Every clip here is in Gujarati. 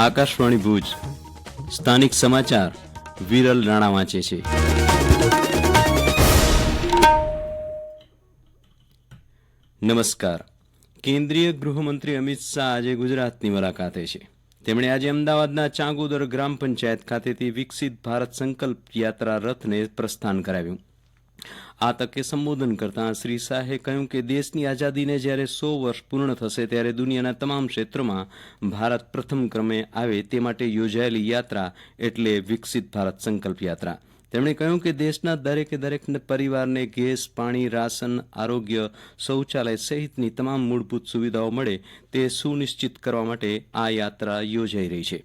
આકાશવાણી ભુજ સ્થાનિક સમાચાર વિરલ રાણા વાંચે છે. નમસ્કાર. કેન્દ્રીય ગૃહમંત્રી અમિત શાહ આજે ગુજરાતની મુલાકાતે છે. તેમણે આજે અમદાવાદના ચાંગોદર ગ્રામ પંચાયત ખાતેથી વિકસિત ભારત સંકલ્પ યાત્રા રથને પ્રસ્થાન કરાવ્યું. આ તકે સંબોધન કરતાં શ્રી શાહે કહ્યું કે દેશની આઝાદીને જ્યારે 100 વર્ષ પૂર્ણ થશે ત્યારે દુનિયાના તમામ ક્ષેત્રોમાં ભારત પ્રથમ ક્રમે આવે તે માટે યોજાયેલી યાત્રા એટલે વિકસિત ભારત સંકલ્પ યાત્રા. તેમણે કહ્યું કે દેશના દરેકે દરેક પરિવારને ગેસ, પાણી, રાશન, આરોગ્ય, શૌચાલય સહિતની તમામ મૂળભૂત સુવિધાઓ મળે તે સુનિશ્ચિત કરવા માટે આ યાત્રા યોજાઈ રહી છે.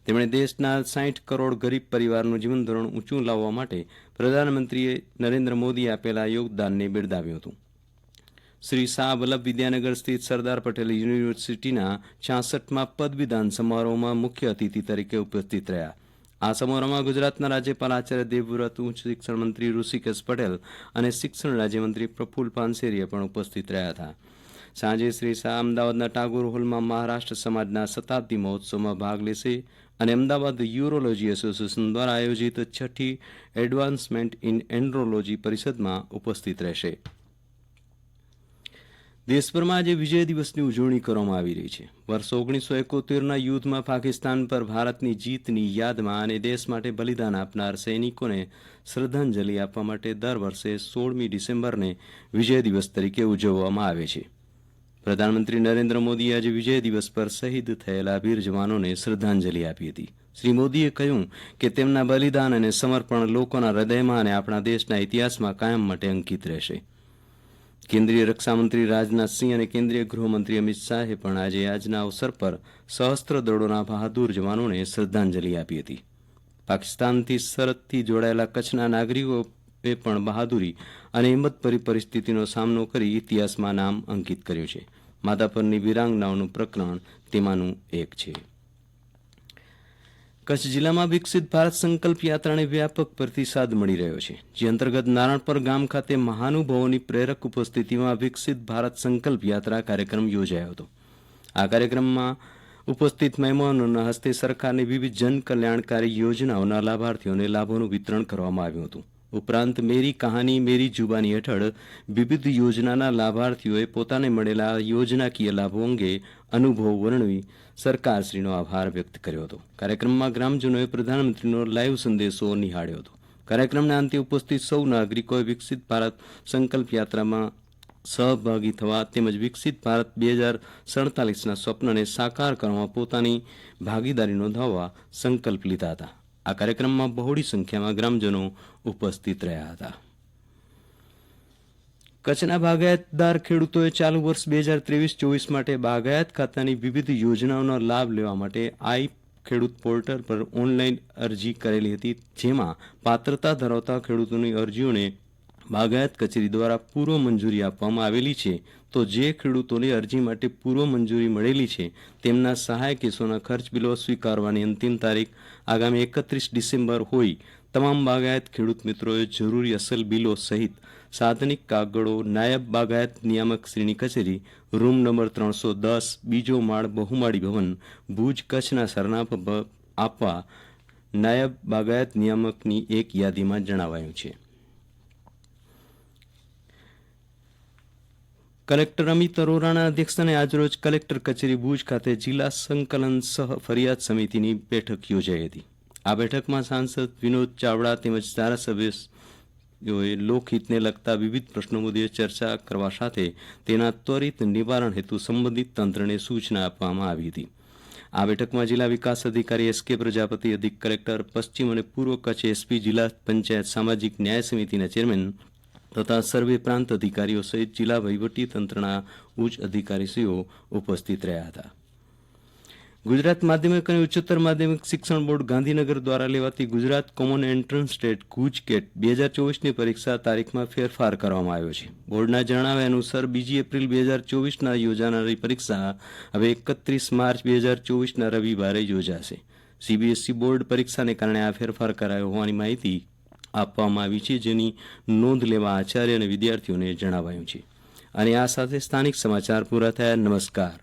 તેમણે દેશના 60 કરોડ ગરીબ પરિવારનું જીવનધોરણ ઊંચું લાવવા માટે પ્રધાનમંત્રી નરેન્દ્ર મોદીએ આપેલા યોગદાનને બિરદાવ્યું હતું. શ્રી શાહ વલ્લભ વિદ્યાનગર સ્થિત સરદાર પટેલ યુનિવર્સિટીના 66મા પદવીદાન સમારોહમાં મુખ્ય અતિથિ તરીકે ઉપસ્થિત રહ્યા. આ સમારોહમાં ગુજરાતના રાજ્યપાલ આચાર્ય દેવવ્રત, ઉચ્ચ શિક્ષણ મંત્રી ઋષિકેશ પટેલ અને શિક્ષણ રાજ્યમંત્રી પ્રફુલ્લ પાનસેરીએ પણ ઉપસ્થિત રહ્યા હતા. સાંજે શ્રી શાહ અમદાવાદના ટાગોર હોલમાં મહારાષ્ટ્ર સમાજના શતાબ્દી મહોત્સવમાં ભાગ લેશે અને અમદાવાદ યુરોલોજી એસોસિએશન દ્વારા આયોજિત 6ઠી એડવાન્સમેન્ટ ઇન એન્ડ્રોલોજી પરિષદમાં ઉપસ્થિત રહેશે. દેશભરમાં આજે વિજય દિવસની ઉજવણી કરવામાં આવી રહી છે. વર્ષ 1971ના યુદ્ધમાં પાકિસ્તાન પર ભારતની જીતની યાદમાં અને દેશ માટે બલિદાન આપનાર સૈનિકોને શ્રદ્ધાંજલિ આપવા માટે દર વર્ષે 16મી ડિસેમ્બરને વિજય દિવસ તરીકે ઉજવવામાં આવે છે. પ્રધાનમંત્રી નરેન્દ્ર મોદીએ આજે વિજય દિવસ પર શહીદ થયેલા વીર જવાનોને શ્રદ્ધાંજલિ આપી હતી. શ્રી મોદીએ કહ્યું કે તેમના બલિદાન અને સમર્પણ લોકોના હૃદયમાં અને આપણા દેશના ઇતિહાસમાં કાયમ માટે અંકિત રહેશે. કેન્દ્રીય રક્ષામંત્રી રાજનાથસિંહ અને કેન્દ્રીય ગૃહમંત્રી અમિત શાહે પણ આજે આજના અવસર પર સશસ્ત્ર દળોના બહાદુર જવાનોને શ્રદ્ધાંજલિ આપી હતી. પાકિસ્તાનથી સરહદથી જોડાયેલા કચ્છના નાગરિકોએ પણ બહાદુરી અને હિંમતભરી પરિસ્થિતિનો સામનો કરી ઇતિહાસમાં નામ અંકિત કર્યું છે. માધાપરની વીરાંગનાઓનું પ્રકરણ તેમાંનું એક છે. કચ્છ જિલ્લામાં વિકસિત ભારત સંકલ્પ યાત્રાને વ્યાપક પ્રતિસાદ મળી રહ્યો છે. જે અંતર્ગત નારણપર ગામ ખાતે મહાનુભાવોની પ્રેરક ઉપસ્થિતિમાં વિકસિત ભારત સંકલ્પ યાત્રા કાર્યક્રમ યોજાયો હતો. આ કાર્યક્રમમાં ઉપસ્થિત મહેમાનોના હસ્તે સરકારની વિવિધ જનકલ્યાણકારી યોજનાઓના લાભાર્થીઓને લાભોનું વિતરણ કરવામાં આવ્યું હતું. ઉપરાંત મેરી કહાની મેરી જુબાની હેઠળ વિવિધ યોજનાના લાભાર્થીઓએ પોતાને મળેલા યોજનાકીય લાભો અંગે અનુભવ વર્ણવી સરકારશ્રીનો આભાર વ્યક્ત કર્યો હતો. કાર્યક્રમમાં ગ્રામજનોએ પ્રધાનમંત્રીનો લાઈવ સંદેશો નિહાળ્યો હતો. કાર્યક્રમના અંતે ઉપસ્થિત સૌ નાગરિકોએ વિકસિત ભારત સંકલ્પ યાત્રામાં સહભાગી થવા તેમજ વિકસિત ભારત 2047ના સ્વપ્નને સાકાર કરવામાં પોતાની ભાગીદારી નોંધાવવા સંકલ્પ લીધા હતા. આ કાર્યક્રમમાં બહોળી સંખ્યામાં ગ્રામજનો ઉપસ્થિત રહ્યા હતા. કચ્છના બાગાયતદાર ખેડૂતોએ ચાલુ વર્ષ 2023-24 માટે બાગાયત ખાતાની વિવિધ યોજનાઓનો લાભ લેવા માટે આઈ ખેડૂત પોર્ટલ પર ઓનલાઈન અરજી કરેલી હતી. જેમાં પાત્રતા ધરાવતા ખેડૂતોની અરજીઓને બાગાયત કચેરી દ્વારા પૂર્વ મંજૂરી આપવામાં આવેલી છે. તો જે ખેડૂતોને અરજી માટે પૂર્વ મંજૂરી મળેલી છે તેમના સહાય કેસોના ખર્ચ બિલો સ્વીકારવાની અંતિમ તારીખ આગામી 31 ડિસેમ્બર હોય તમામ બાગાયત ખેડૂત મિત્રોએ જરૂરી અસલ બિલો સહિત સાધનિક કાગળો નાયબ બાગાયત નિયામક શ્રીની કચેરી, રૂમ નંબર 310, બીજો માળ, બહુમાળી ભવન, ભુજ, કચ્છના સરનામા આપવા નાયબ બાગાયત નિયામકની એક યાદીમાં જણાવાયું છે. કલેક્ટર અમિત અરોરાના અધ્યક્ષસ્થાને આજરોજ કલેક્ટર કચેરી ભુજ ખાતે જિલ્લા સંકલન સહ ફરિયાદ સમિતિની બેઠક યોજાઈ હતી. આ બેઠકમાં સાંસદ વિનોદ ચાવડા તેમજ ધારાસભ્યોએ લોકહિતને લગતા વિવિધ પ્રશ્નો મુદ્દે ચર્ચા કરવા સાથે તેના ત્વરિત નિવારણ હેતુ સંબંધિત તંત્રને સૂચના આપવામાં આવી હતી. આ બેઠકમાં જિલ્લા વિકાસ અધિકારી એસ કે પ્રજાપતિ, અધિક કલેક્ટર પશ્ચિમ અને પૂર્વ કચ્છ એસપી, જિલ્લા પંચાયત સામાજિક ન્યાય સમિતિના ચેરમેન તથા સર્વે પ્રાંત અધિકારીઓ સહિત જિલ્લા વહીવટી તંત્રના ઉચ્ચ અધિકારીશ્રીઓ ઉપસ્થિત રહ્યા હતા. ગુજરાત માધ્યમિક અને ઉચ્ચતર માધ્યમિક શિક્ષણ બોર્ડ ગાંધીનગર દ્વારા લેવાતી Gujarat common entrance test GUJCET 2024ની પરીક્ષા તારીખમાં ફેરફાર કરવામાં આવ્યો છે. બોર્ડના જણાવ્યા અનુસાર 2 એપ્રિલ 2024ના યોજાનારી પરીક્ષા હવે 31 માર્ચ 2024ના રવિવારે યોજાશે. સીબીએસઈ બોર્ડ પરીક્ષાને કારણે આ ફેરફાર કરાયો હોવાની માહિતી આપવામાં આવી છે, જેની નોંધ લેવા આચાર્ય અને વિદ્યાર્થીઓને જણાવાયું છે. અને આ સાથે સ્થાનિક સમાચાર પૂરા થયા. નમસ્કાર.